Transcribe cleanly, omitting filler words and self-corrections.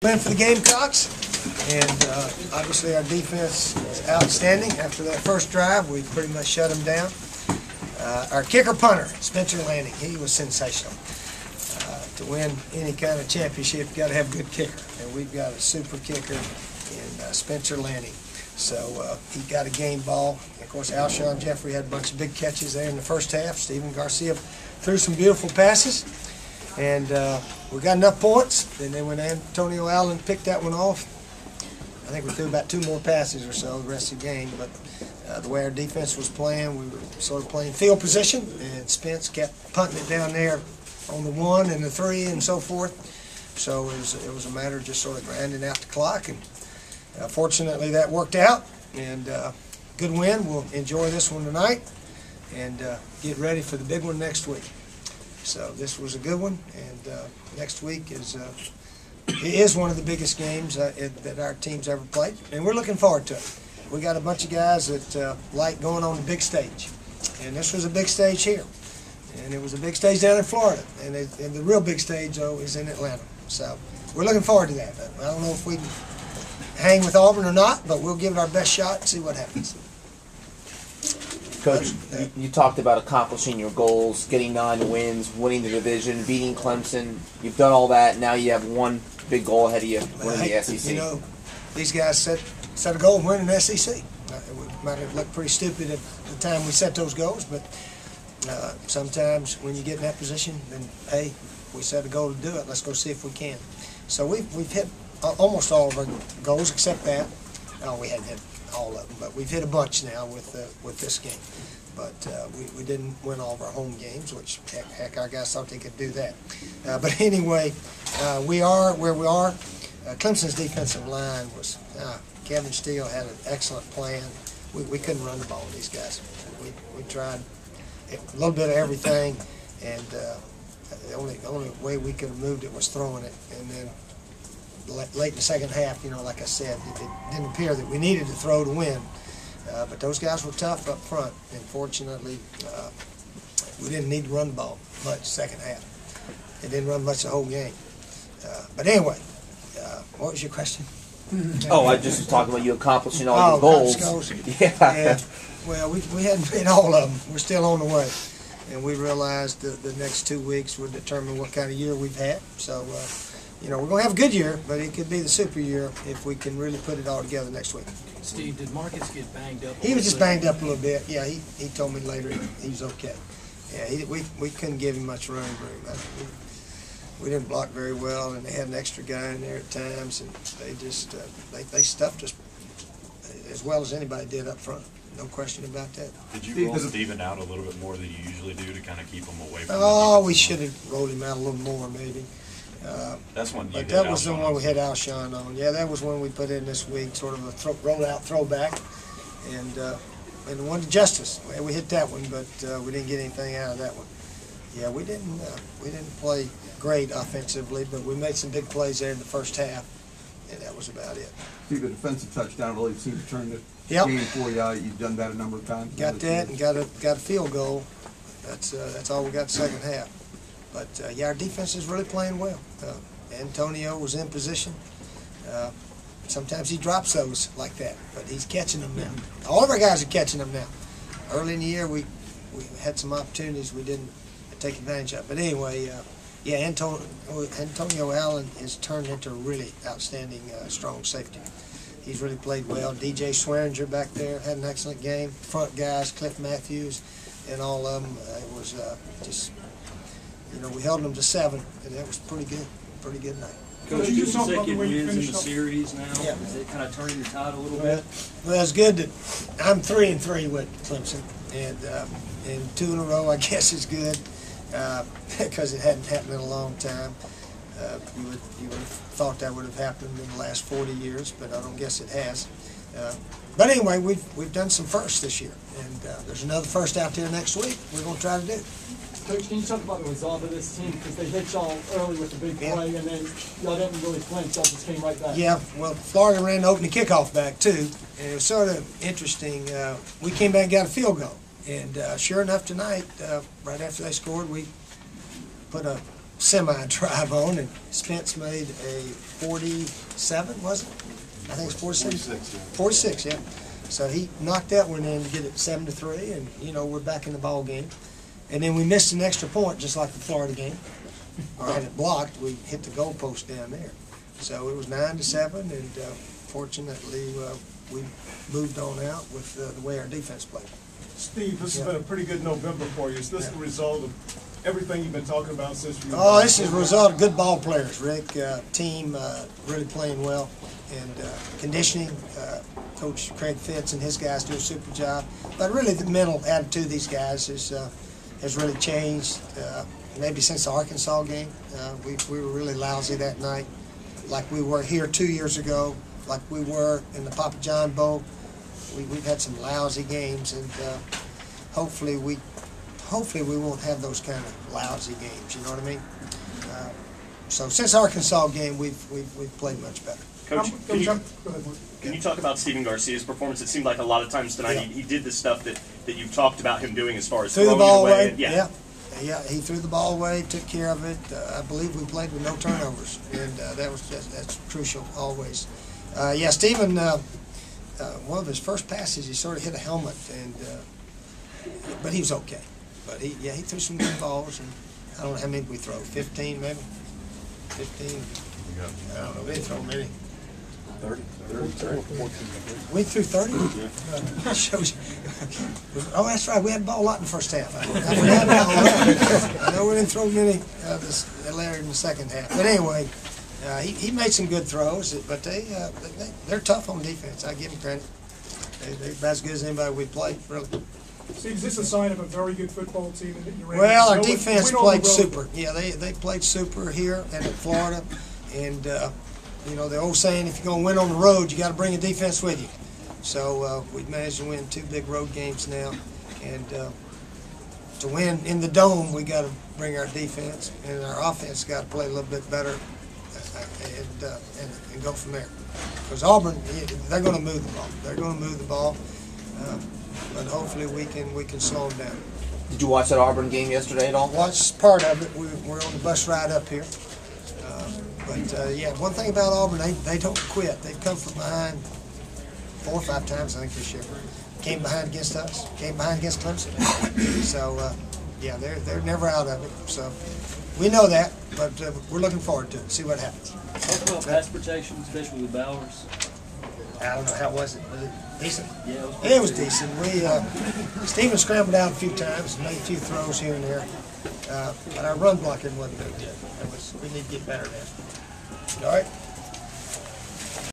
Win for the Gamecocks, and obviously our defense was outstanding. After that first drive, we pretty much shut them down. Our kicker punter, Spencer Lanning, he was sensational. To win any kind of championship, you got to have a good kicker, and we've got a super kicker in Spencer Lanning. So he got a game ball. Of course, Alshon Jeffrey had a bunch of big catches there in the first half. Steven Garcia threw some beautiful passes. And we got enough points, and then when Antonio Allen picked that one off, I think we threw about 2 more passes or so the rest of the game. But the way our defense was playing, we were sort of playing field position, and Spence kept punting it down there on the 1 and the 3 and so forth. So it was a matter of just sort of grinding out the clock, and fortunately that worked out. And good win. We'll enjoy this one tonight and get ready for the big one next week. So this was a good one, and next week is one of the biggest games that our team's ever played, and we're looking forward to it. We got a bunch of guys that like going on the big stage, and this was a big stage here, and it was a big stage down in Florida, and the real big stage, though, is in Atlanta. So we're looking forward to that. I don't know if we can hang with Auburn or not, but we'll give it our best shot and see what happens. Coach, you talked about accomplishing your goals, getting 9 wins, winning the division, beating Clemson. You've done all that. Now you have one big goal ahead of you, winning the SEC. You know, these guys set a goal of winning the SEC. It might have looked pretty stupid at the time we set those goals, but sometimes when you get in that position, then, hey, we set a goal to do it. Let's go see if we can. So we've hit almost all of our goals except that. No, we hadn't hit all of them, but we've hit a bunch now with this game. But we didn't win all of our home games, which heck our guys thought they could do that. But anyway, we are where we are. Clemson's defensive line was Kevin Steele had an excellent plan. We couldn't run the ball with these guys. We tried a little bit of everything, and the only way we could have moved it was throwing it, and then late in the second half, you know, like I said, it didn't appear that we needed to throw to win. But those guys were tough up front, and fortunately, we didn't need to run the ball much second half. They didn't run much the whole game. But anyway, what was your question? Oh, I just was talking about you accomplishing all your goals. Yeah. Well, we hadn't made all of them. We're still on the way. And we realized the next 2 weeks would determine what kind of year we've had. So, you know, we're going to have a good year, but it could be the super year if we can really put it all together next week. Steve, did Marcus get banged up? He was just banged up a little bit. Yeah, he told me later he was okay. Yeah, we couldn't give him much running room. We didn't block very well, and they had an extra guy in there at times, and they just they stuffed us as well as anybody did up front. No question about that. Did you roll Steven out a little bit more than you usually do to kind of keep him away from Oh, we should have rolled him out a little more, maybe. That's one. But that was the one we had Alshon on. Yeah, that was one we put in this week, sort of a roll-out throwback, and the one to Justice. We hit that one, but we didn't get anything out of that one. Yeah, we didn't play great offensively, but we made some big plays there in the first half, and that was about it. See, the defensive touchdown really seemed to turn the game for you. You've done that a number of times. Got that, and got a field goal. That's all we got the second half. But yeah, our defense is really playing well. Antonio was in position. Sometimes he drops those like that, but he's catching them now. All of our guys are catching them now. Early in the year, we had some opportunities we didn't take advantage of. But anyway, yeah, Antonio Allen has turned into a really outstanding, strong safety. He's really played well. DJ Swearinger back there had an excellent game. Front guys, Cliff Matthews, and all of them. It was just, you know, we held them to 7, and that was pretty good night. Coach, 2 consecutive wins in the series now. Yeah. Is it kind of turning the tide a little bit? Well, it's good that I'm 3-3 with Clemson, and 2 in a row, I guess, is good because it hadn't happened in a long time. You would have thought that would have happened in the last 40 years, but I don't guess it has. But anyway, we've done some firsts this year, and there's another first out there next week we're going to try to do. Coach, can you talk about the resolve of this team? Because they hit y'all early with the big play, and then y'all didn't really flinch. Y'all just came right back. Yeah, well, Florida ran the opening kickoff back, too, and it was sort of interesting. We came back and got a field goal, and sure enough tonight, right after they scored, we put a semi-drive on, and Spence made a 47, was it? I think it's 47? 46, yeah. 46, yeah. So he knocked that one in to get it 7-3, and, you know, we're back in the ball game. And then we missed an extra point, just like the Florida game. Or had it blocked, we hit the goalpost down there. So it was 9-7, and fortunately we moved on out with the way our defense played. Steve, this has been a pretty good November for you. Is this the result of everything you've been talking about since you? Oh, this is a result of good ball players, Rick. Team really playing well, and conditioning. Coach Craig Fitz and his guys do a super job. But really, the mental attitude of these guys has really changed. Maybe since the Arkansas game, we were really lousy that night, like we were here 2 years ago, like we were in the Papa John Bowl. We've had some lousy games, and hopefully we won't have those kind of lousy games. You know what I mean? So since the Arkansas game, we've played much better. Coach, can you talk about Stephen Garcia's performance? It seemed like a lot of times tonight he did the stuff that you talked about him doing as far as threw the throwing ball it away. away. Yeah, he threw the ball away, took care of it. I believe we played with no turnovers, and that's crucial always. Yeah, Stephen. One of his first passes, he sort of hit a helmet, and but he was okay. But he threw some good balls, and I don't know how many we throw. 15 maybe. 15. I don't know. We didn't throw many. 30. We threw 30? Yeah. Shows you. Oh, that's right. We had the ball a lot in the first half. I forgot about that. I know we didn't throw many later in the second half. But anyway, he made some good throws, but they're tough on defense. I give them credit. They're about as good as anybody we played, really. Steve, is this a sign of a very good football team that you're in? Well, our defense played super. Yeah, they played super here and in Florida. And, you know, the old saying, if you're going to win on the road, you got to bring a defense with you. So we've managed to win 2 big road games now. And to win in the Dome, we got to bring our defense. And our offense got to play a little bit better and go from there. Because Auburn, they're going to move the ball. They're going to move the ball. But hopefully we can slow them down. Did you watch that Auburn game yesterday at all? Watched part of it. We're on the bus ride up here. But yeah, one thing about Auburn, they don't quit. They've come from behind 4 or 5 times, I think, this year. Came behind against us. Came behind against Clemson. So yeah, they're never out of it. So we know that, but we're looking forward to it. See what happens. Talk about pass protection, especially with Bowers. I don't know, how was it? Was it decent? Yeah, it was decent. Stephen scrambled out a few times and made a few throws here and there, but our run blocking wasn't very good. We need to get better at that. All right.